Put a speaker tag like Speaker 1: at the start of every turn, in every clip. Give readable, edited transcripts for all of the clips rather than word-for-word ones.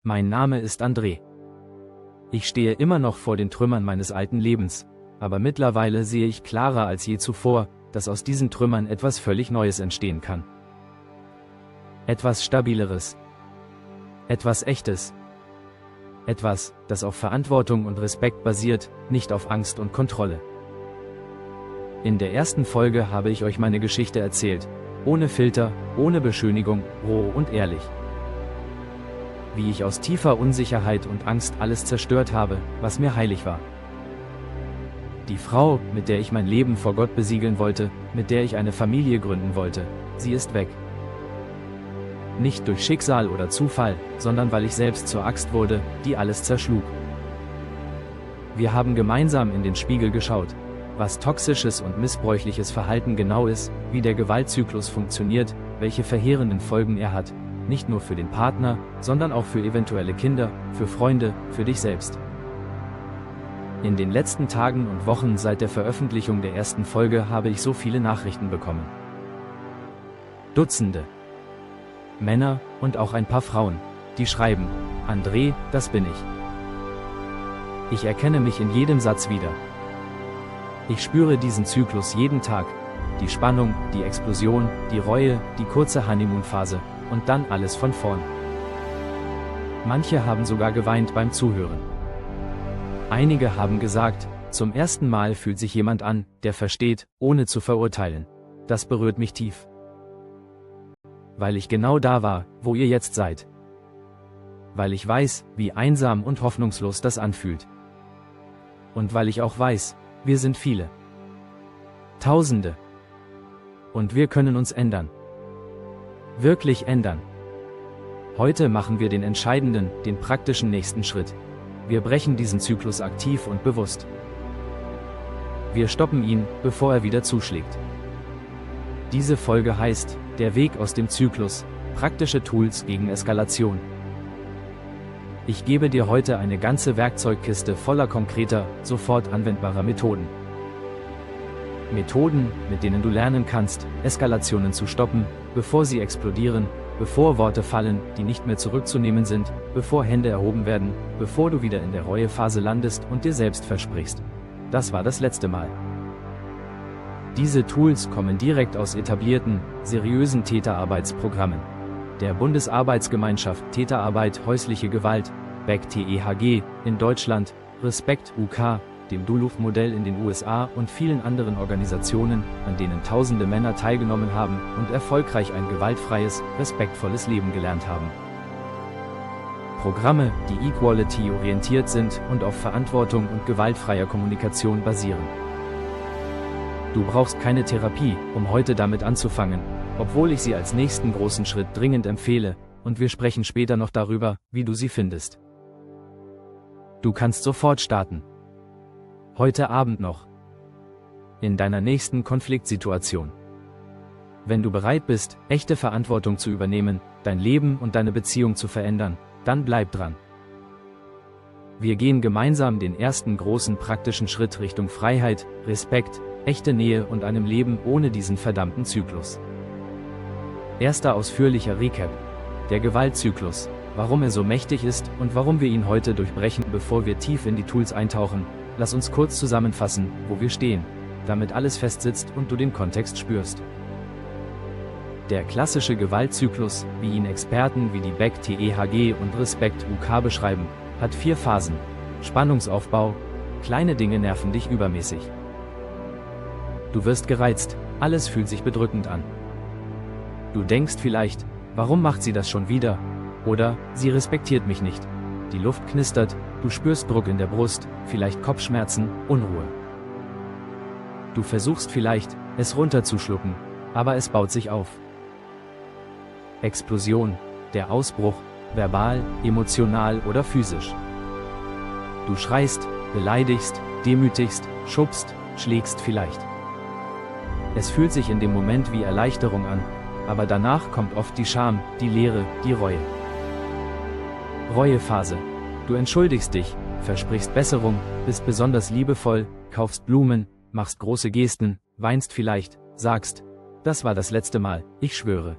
Speaker 1: Mein Name ist André. Ich stehe immer noch vor den Trümmern meines alten Lebens, aber mittlerweile sehe ich klarer als je zuvor, dass aus diesen Trümmern etwas völlig Neues entstehen kann. Etwas Stabileres. Etwas Echtes. Etwas, das auf Verantwortung und Respekt basiert, nicht auf Angst und Kontrolle. In der ersten Folge habe ich euch meine Geschichte erzählt, ohne Filter, ohne Beschönigung, roh und ehrlich. Wie ich aus tiefer Unsicherheit und Angst alles zerstört habe, was mir heilig war. Die Frau, mit der ich mein Leben vor Gott besiegeln wollte, mit der ich eine Familie gründen wollte, sie ist weg. Nicht durch Schicksal oder Zufall, sondern weil ich selbst zur Axt wurde, die alles zerschlug. Wir haben gemeinsam in den Spiegel geschaut, was toxisches und missbräuchliches Verhalten genau ist, wie der Gewaltzyklus funktioniert, welche verheerenden Folgen er hat, nicht nur für den Partner, sondern auch für eventuelle Kinder, für Freunde, für dich selbst. In den letzten Tagen und Wochen seit der Veröffentlichung der ersten Folge habe ich so viele Nachrichten bekommen. Dutzende. Männer und auch ein paar Frauen, die schreiben: André, das bin ich. Ich erkenne mich in jedem Satz wieder. Ich spüre diesen Zyklus jeden Tag. Die Spannung, die Explosion, die Reue, die kurze Honeymoon-Phase und dann alles von vorn. Manche haben sogar geweint beim Zuhören. Einige haben gesagt, zum ersten Mal fühlt sich jemand an, der versteht, ohne zu verurteilen. Das berührt mich tief. Weil ich genau da war, wo ihr jetzt seid. Weil ich weiß, wie einsam und hoffnungslos das anfühlt. Und weil ich auch weiß, wir sind viele. Tausende. Und wir können uns ändern. Wirklich ändern. Heute machen wir den entscheidenden, den praktischen nächsten Schritt. Wir brechen diesen Zyklus aktiv und bewusst. Wir stoppen ihn, bevor er wieder zuschlägt. Diese Folge heißt: Der Weg aus dem Zyklus, praktische Tools gegen Eskalation. Ich gebe dir heute eine ganze Werkzeugkiste voller konkreter, sofort anwendbarer Methoden. Methoden, mit denen du lernen kannst, Eskalationen zu stoppen, bevor sie explodieren, bevor Worte fallen, die nicht mehr zurückzunehmen sind, bevor Hände erhoben werden, bevor du wieder in der Reuephase landest und dir selbst versprichst: Das war das letzte Mal. Diese Tools kommen direkt aus etablierten, seriösen Täterarbeitsprogrammen. Der Bundesarbeitsgemeinschaft Täterarbeit Häusliche Gewalt, BEG-TEHG, in Deutschland, Respekt UK, dem Duluth-Modell in den USA und vielen anderen Organisationen, an denen tausende Männer teilgenommen haben und erfolgreich ein gewaltfreies, respektvolles Leben gelernt haben. Programme, die equality-orientiert sind und auf Verantwortung und gewaltfreier Kommunikation basieren. Du brauchst keine Therapie, um heute damit anzufangen, obwohl ich sie als nächsten großen Schritt dringend empfehle, und wir sprechen später noch darüber, wie du sie findest. Du kannst sofort starten. Heute Abend noch. In deiner nächsten Konfliktsituation. Wenn du bereit bist, echte Verantwortung zu übernehmen, dein Leben und deine Beziehung zu verändern, dann bleib dran. Wir gehen gemeinsam den ersten großen praktischen Schritt Richtung Freiheit, Respekt, echte Nähe und einem Leben ohne diesen verdammten Zyklus. Erster ausführlicher Recap. Der Gewaltzyklus, warum er so mächtig ist und warum wir ihn heute durchbrechen. Bevor wir tief in die Tools eintauchen, lass uns kurz zusammenfassen, wo wir stehen, damit alles fest sitzt und du den Kontext spürst. Der klassische Gewaltzyklus, wie ihn Experten wie die BEG-TEHG und Respekt UK beschreiben, hat 4 Phasen. Spannungsaufbau, kleine Dinge nerven dich übermäßig. Du wirst gereizt, alles fühlt sich bedrückend an. Du denkst vielleicht: Warum macht sie das schon wieder? Oder: Sie respektiert mich nicht. Die Luft knistert, du spürst Druck in der Brust, vielleicht Kopfschmerzen, Unruhe. Du versuchst vielleicht, es runterzuschlucken, aber es baut sich auf. Explosion, der Ausbruch, verbal, emotional oder physisch. Du schreist, beleidigst, demütigst, schubst, schlägst vielleicht. Es fühlt sich in dem Moment wie Erleichterung an, aber danach kommt oft die Scham, die Leere, die Reue. Reuephase. Du entschuldigst dich, versprichst Besserung, bist besonders liebevoll, kaufst Blumen, machst große Gesten, weinst vielleicht, sagst: Das war das letzte Mal, ich schwöre.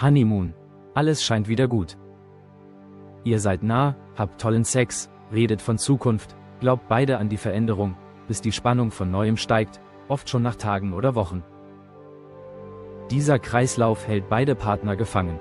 Speaker 1: Honeymoon. Alles scheint wieder gut. Ihr seid nah, habt tollen Sex, redet von Zukunft, glaubt beide an die Veränderung, bis die Spannung von Neuem steigt, oft schon nach Tagen oder Wochen. Dieser Kreislauf hält beide Partner gefangen.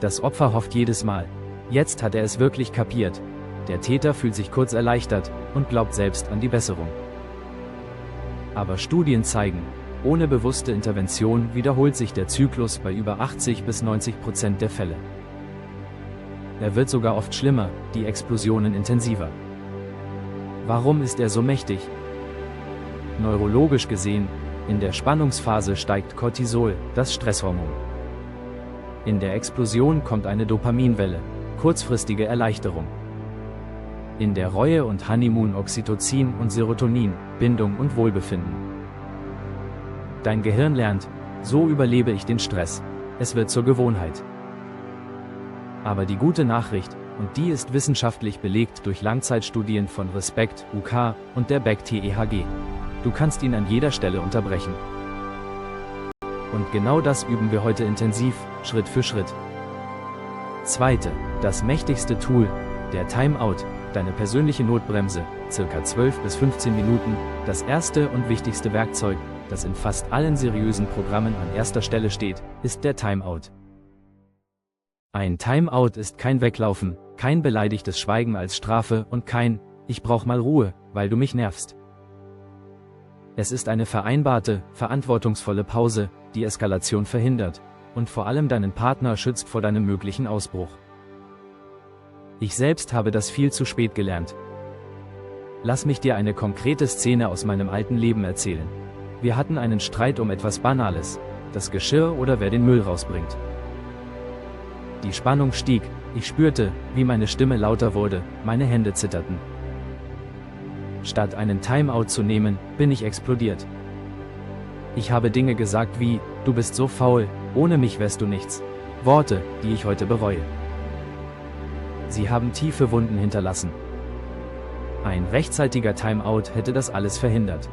Speaker 1: Das Opfer hofft jedes Mal. Jetzt hat er es wirklich kapiert. Der Täter fühlt sich kurz erleichtert und glaubt selbst an die Besserung. Aber Studien zeigen, ohne bewusste Intervention wiederholt sich der Zyklus bei über 80–90% der Fälle. Er wird sogar oft schlimmer, die Explosionen intensiver. Warum ist er so mächtig? Neurologisch gesehen, in der Spannungsphase steigt Cortisol, das Stresshormon. In der Explosion kommt eine Dopaminwelle, kurzfristige Erleichterung. In der Reue und Honeymoon Oxytocin und Serotonin, Bindung und Wohlbefinden. Dein Gehirn lernt, so überlebe ich den Stress. Es wird zur Gewohnheit. Aber die gute Nachricht, und die ist wissenschaftlich belegt durch Langzeitstudien von Respect UK und der Beck TEHG. Du kannst ihn an jeder Stelle unterbrechen. Und genau das üben wir heute intensiv, Schritt für Schritt. Zweite, das mächtigste Tool, der Timeout, deine persönliche Notbremse, circa 12 bis 15 Minuten, das erste und wichtigste Werkzeug, das in fast allen seriösen Programmen an erster Stelle steht, ist der Timeout. Ein Timeout ist kein Weglaufen, kein beleidigtes Schweigen als Strafe und kein „Ich brauch mal Ruhe, weil du mich nervst". Es ist eine vereinbarte, verantwortungsvolle Pause, die Eskalation verhindert und vor allem deinen Partner schützt vor deinem möglichen Ausbruch. Ich selbst habe das viel zu spät gelernt. Lass mich dir eine konkrete Szene aus meinem alten Leben erzählen. Wir hatten einen Streit um etwas Banales, das Geschirr oder wer den Müll rausbringt. Die Spannung stieg, ich spürte, wie meine Stimme lauter wurde, meine Hände zitterten. Statt einen Timeout zu nehmen, bin ich explodiert. Ich habe Dinge gesagt wie, du bist so faul, ohne mich wärst du nichts. Worte, die ich heute bereue. Sie haben tiefe Wunden hinterlassen. Ein rechtzeitiger Timeout hätte das alles verhindert.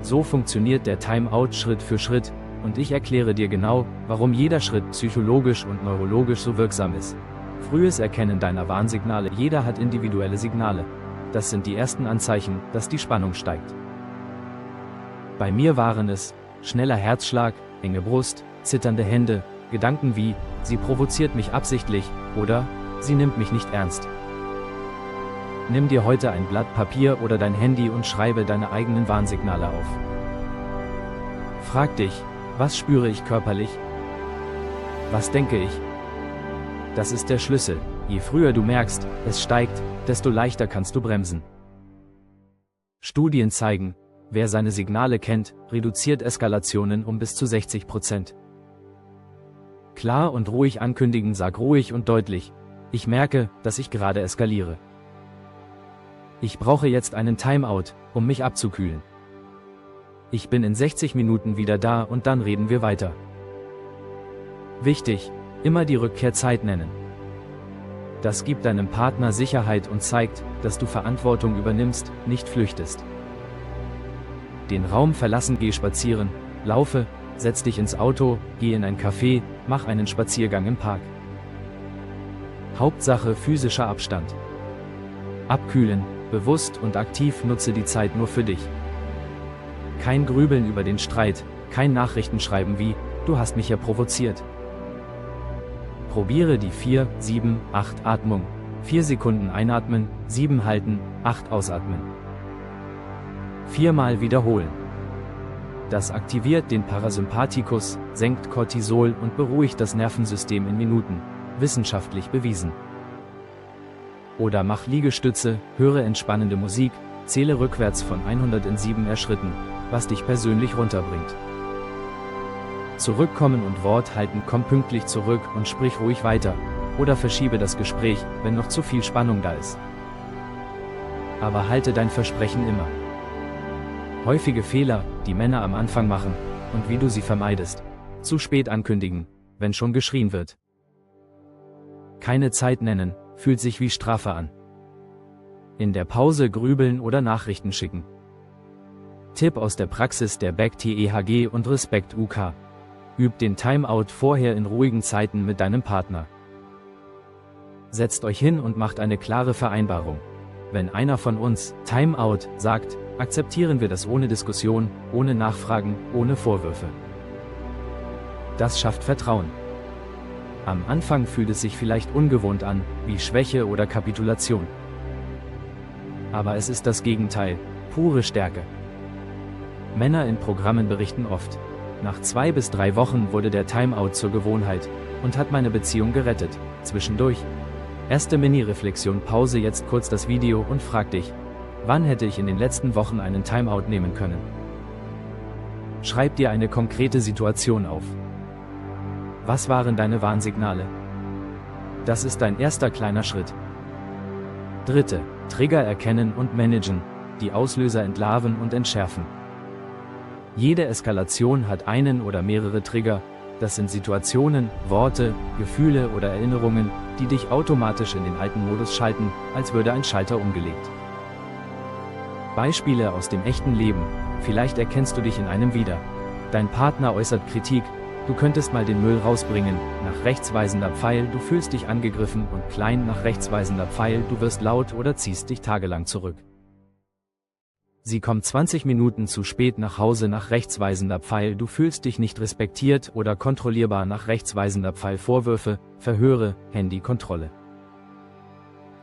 Speaker 1: So funktioniert der Timeout Schritt für Schritt, und ich erkläre dir genau, warum jeder Schritt psychologisch und neurologisch so wirksam ist. Frühes Erkennen deiner Warnsignale. Jeder hat individuelle Signale. Das sind die ersten Anzeichen, dass die Spannung steigt. Bei mir waren es schneller Herzschlag, enge Brust, zitternde Hände, Gedanken wie, sie provoziert mich absichtlich oder sie nimmt mich nicht ernst. Nimm dir heute ein Blatt Papier oder dein Handy und schreibe deine eigenen Warnsignale auf. Frag dich, was spüre ich körperlich? Was denke ich? Das ist der Schlüssel. Je früher du merkst, es steigt, desto leichter kannst du bremsen. Studien zeigen, wer seine Signale kennt, reduziert Eskalationen um bis zu 60%. Klar und ruhig ankündigen. Sag ruhig und deutlich: Ich merke, dass ich gerade eskaliere. Ich brauche jetzt einen Timeout, um mich abzukühlen. Ich bin in 60 Minuten wieder da und dann reden wir weiter. Wichtig, immer die Rückkehrzeit nennen. Das gibt deinem Partner Sicherheit und zeigt, dass du Verantwortung übernimmst, nicht flüchtest. Den Raum verlassen. Geh spazieren, laufe, setz dich ins Auto, geh in ein Café, mach einen Spaziergang im Park. Hauptsache physischer Abstand. Abkühlen, bewusst und aktiv. Nutze die Zeit nur für dich. Kein Grübeln über den Streit, kein Nachrichtenschreiben wie, du hast mich ja provoziert. Probiere die 4-7-8 Atmung. 4 Sekunden einatmen, 7 halten, 8 ausatmen. 4-mal wiederholen. Das aktiviert den Parasympathikus, senkt Cortisol und beruhigt das Nervensystem in Minuten. Wissenschaftlich bewiesen. Oder mach Liegestütze, höre entspannende Musik, zähle rückwärts von 100 in 7 Schritten, was dich persönlich runterbringt. Zurückkommen und Wort halten. Komm pünktlich zurück und sprich ruhig weiter, oder verschiebe das Gespräch, wenn noch zu viel Spannung da ist. Aber halte dein Versprechen immer. Häufige Fehler, die Männer am Anfang machen, und wie du sie vermeidest. Zu spät ankündigen, wenn schon geschrien wird. Keine Zeit nennen, fühlt sich wie Strafe an. In der Pause grübeln oder Nachrichten schicken. Tipp aus der Praxis der Beck TEHG und Respect UK. Üb den Timeout vorher in ruhigen Zeiten mit deinem Partner. Setzt euch hin und macht eine klare Vereinbarung. Wenn einer von uns Timeout sagt, akzeptieren wir das ohne Diskussion, ohne Nachfragen, ohne Vorwürfe. Das schafft Vertrauen. Am Anfang fühlt es sich vielleicht ungewohnt an, wie Schwäche oder Kapitulation. Aber es ist das Gegenteil, pure Stärke. Männer in Programmen berichten oft: Nach 2 bis 3 Wochen wurde der Timeout zur Gewohnheit und hat meine Beziehung gerettet. Zwischendurch. Erste Mini-Reflexion. Pause jetzt kurz das Video und frag dich: Wann hätte ich in den letzten Wochen einen Timeout nehmen können? Schreib dir eine konkrete Situation auf. Was waren deine Warnsignale? Das ist dein erster kleiner Schritt. 3. Trigger erkennen und managen, die Auslöser entlarven und entschärfen. Jede Eskalation hat einen oder mehrere Trigger. Das sind Situationen, Worte, Gefühle oder Erinnerungen, die dich automatisch in den alten Modus schalten, als würde ein Schalter umgelegt. Beispiele aus dem echten Leben. Vielleicht erkennst du dich in einem wieder. Dein Partner äußert Kritik: Du könntest mal den Müll rausbringen. Nach rechts weisender Pfeil: Du fühlst dich angegriffen. Und klein nach rechts weisender Pfeil: Du wirst laut oder ziehst dich tagelang zurück. Sie kommt 20 Minuten zu spät nach Hause. Nach rechts weisender Pfeil: Du fühlst dich nicht respektiert oder kontrollierbar. Nach rechts weisender Pfeil: Vorwürfe, Verhöre, Handykontrolle.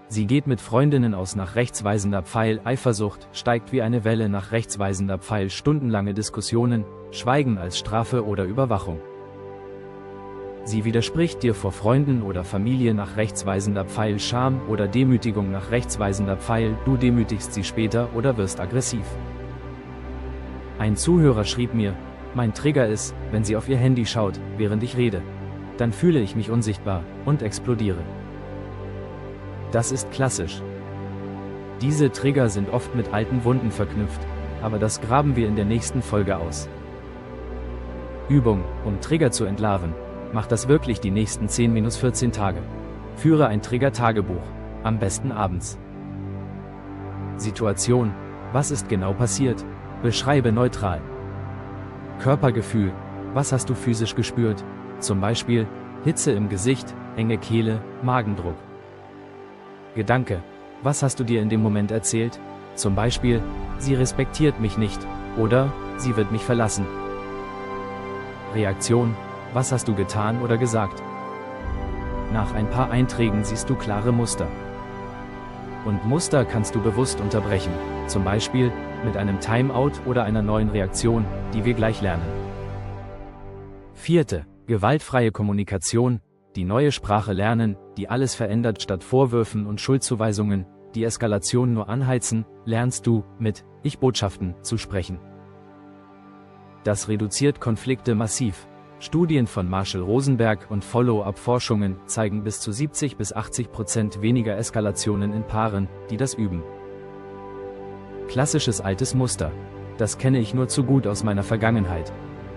Speaker 1: Sie geht mit Freundinnen aus. Nach rechts weisender Pfeil: Eifersucht, steigt wie eine Welle. Nach rechts weisender Pfeil: Stundenlange Diskussionen, Schweigen als Strafe oder Überwachung. Sie widerspricht dir vor Freunden oder Familie. Nach rechts weisender Pfeil: Scham oder Demütigung. Nach rechts weisender Pfeil: Du demütigst sie später oder wirst aggressiv. Ein Zuhörer schrieb mir: Mein Trigger ist, wenn sie auf ihr Handy schaut, während ich rede. Dann fühle ich mich unsichtbar und explodiere. Das ist klassisch. Diese Trigger sind oft mit alten Wunden verknüpft, aber das graben wir in der nächsten Folge aus. Übung, um Trigger zu entlarven. Mach das wirklich die nächsten 10-14 Tage. Führe ein Trigger-Tagebuch, am besten abends. Situation: Was ist genau passiert? Beschreibe neutral. Körpergefühl: Was hast du physisch gespürt? Zum Beispiel Hitze im Gesicht, enge Kehle, Magendruck. Gedanke: Was hast du dir in dem Moment erzählt? Zum Beispiel: Sie respektiert mich nicht oder sie wird mich verlassen. Reaktion: Was hast du getan oder gesagt? Nach ein paar Einträgen siehst du klare Muster. Und Muster kannst du bewusst unterbrechen, zum Beispiel mit einem Timeout oder einer neuen Reaktion, die wir gleich lernen. 4. Gewaltfreie Kommunikation, die neue Sprache lernen, die alles verändert. Statt Vorwürfen und Schuldzuweisungen, die Eskalation nur anheizen, lernst du, mit Ich-Botschaften zu sprechen. Das reduziert Konflikte massiv. Studien von Marshall Rosenberg und Follow-up-Forschungen zeigen bis zu 70-80% weniger Eskalationen in Paaren, die das üben. Klassisches altes Muster. Das kenne ich nur zu gut aus meiner Vergangenheit.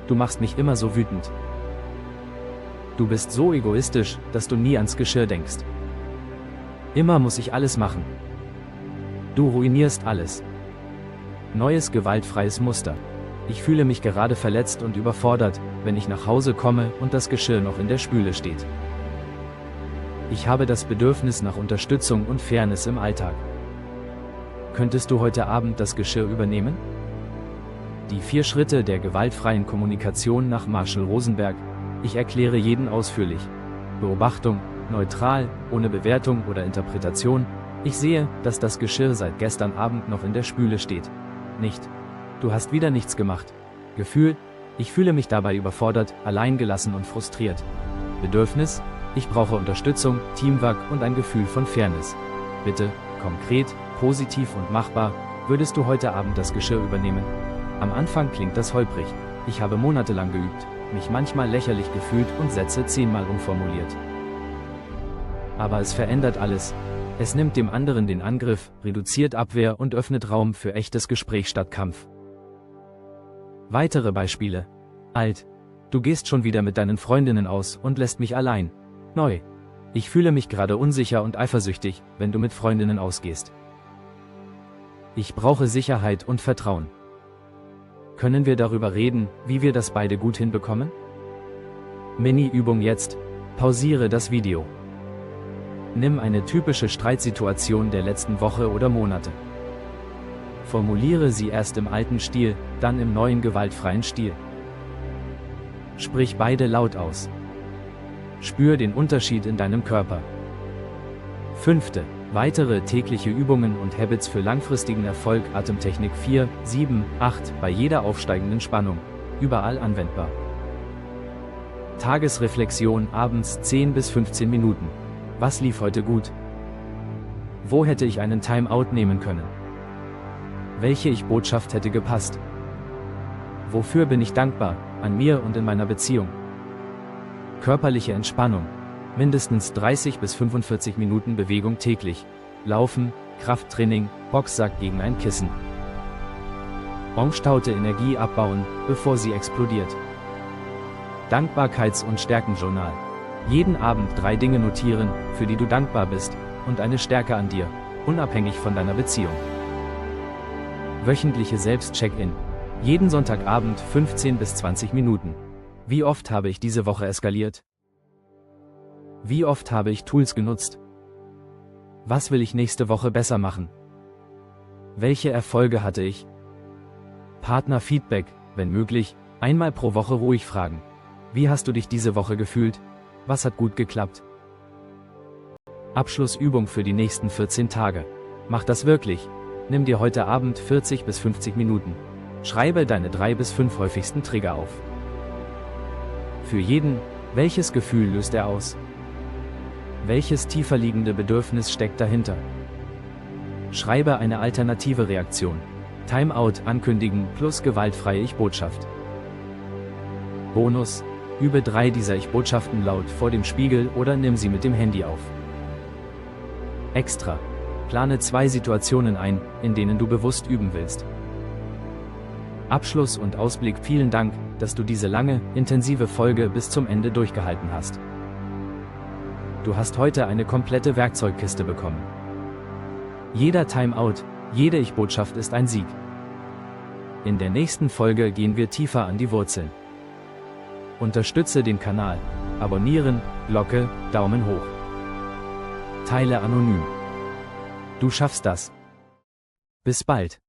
Speaker 1: Du machst mich immer so wütend. Du bist so egoistisch, dass du nie ans Geschirr denkst. Immer muss ich alles machen. Du ruinierst alles. Neues gewaltfreies Muster. Ich fühle mich gerade verletzt und überfordert, wenn ich nach Hause komme und das Geschirr noch in der Spüle steht. Ich habe das Bedürfnis nach Unterstützung und Fairness im Alltag. Könntest du heute Abend das Geschirr übernehmen? Die 4 Schritte der gewaltfreien Kommunikation nach Marshall Rosenberg. Ich erkläre jeden ausführlich. Beobachtung, neutral, ohne Bewertung oder Interpretation. Ich sehe, dass das Geschirr seit gestern Abend noch in der Spüle steht. Nicht: Du hast wieder nichts gemacht. Gefühl: Ich fühle mich dabei überfordert, alleingelassen und frustriert. Bedürfnis: Ich brauche Unterstützung, Teamwork und ein Gefühl von Fairness. Bitte, konkret, positiv und machbar, würdest du heute Abend das Geschirr übernehmen? Am Anfang klingt das holprig. Ich habe monatelang geübt, mich manchmal lächerlich gefühlt und Sätze 10-mal umformuliert. Aber es verändert alles. Es nimmt dem anderen den Angriff, reduziert Abwehr und öffnet Raum für echtes Gespräch statt Kampf. Weitere Beispiele. Alt: Du gehst schon wieder mit deinen Freundinnen aus und lässt mich allein. Neu: Ich fühle mich gerade unsicher und eifersüchtig, wenn du mit Freundinnen ausgehst. Ich brauche Sicherheit und Vertrauen. Können wir darüber reden, wie wir das beide gut hinbekommen? Mini-Übung jetzt. Pausiere das Video. Nimm eine typische Streitsituation der letzten Woche oder Monate. Formuliere sie erst im alten Stil, dann im neuen gewaltfreien Stil. Sprich beide laut aus. Spür den Unterschied in deinem Körper. 5. Weitere tägliche Übungen und Habits für langfristigen Erfolg. Atemtechnik 4, 7, 8 bei jeder aufsteigenden Spannung. Überall anwendbar. Tagesreflexion abends 10 bis 15 Minuten. Was lief heute gut? Wo hätte ich einen Timeout nehmen können? Welche Ich-Botschaft hätte gepasst? Wofür bin ich dankbar, an mir und in meiner Beziehung? Körperliche Entspannung. Mindestens 30 bis 45 Minuten Bewegung täglich. Laufen, Krafttraining, Boxsack gegen ein Kissen. Angstaute Energie abbauen, bevor sie explodiert. Dankbarkeits- und Stärkenjournal. Jeden Abend 3 Dinge notieren, für die du dankbar bist, und eine Stärke an dir, unabhängig von deiner Beziehung. Wöchentliche Selbst-Check-In. Jeden Sonntagabend 15 bis 20 Minuten. Wie oft habe ich diese Woche eskaliert? Wie oft habe ich Tools genutzt? Was will ich nächste Woche besser machen? Welche Erfolge hatte ich? Partnerfeedback, wenn möglich, einmal pro Woche ruhig fragen. Wie hast du dich diese Woche gefühlt? Was hat gut geklappt? Abschlussübung für die nächsten 14 Tage. Mach das wirklich. Nimm dir heute Abend 40 bis 50 Minuten. Schreibe deine 3 bis 5 häufigsten Trigger auf. Für jeden, welches Gefühl löst er aus? Welches tiefer liegende Bedürfnis steckt dahinter? Schreibe eine alternative Reaktion. Timeout ankündigen plus gewaltfreie Ich-Botschaft. Bonus: Übe 3 dieser Ich-Botschaften laut vor dem Spiegel oder nimm sie mit dem Handy auf. Extra: Plane 2 Situationen ein, in denen du bewusst üben willst. Abschluss und Ausblick: Vielen Dank, dass du diese lange, intensive Folge bis zum Ende durchgehalten hast. Du hast heute eine komplette Werkzeugkiste bekommen. Jeder Timeout, jede Ich-Botschaft ist ein Sieg. In der nächsten Folge gehen wir tiefer an die Wurzeln. Unterstütze den Kanal. Abonnieren, Glocke, Daumen hoch. Teile anonym. Du schaffst das. Bis bald.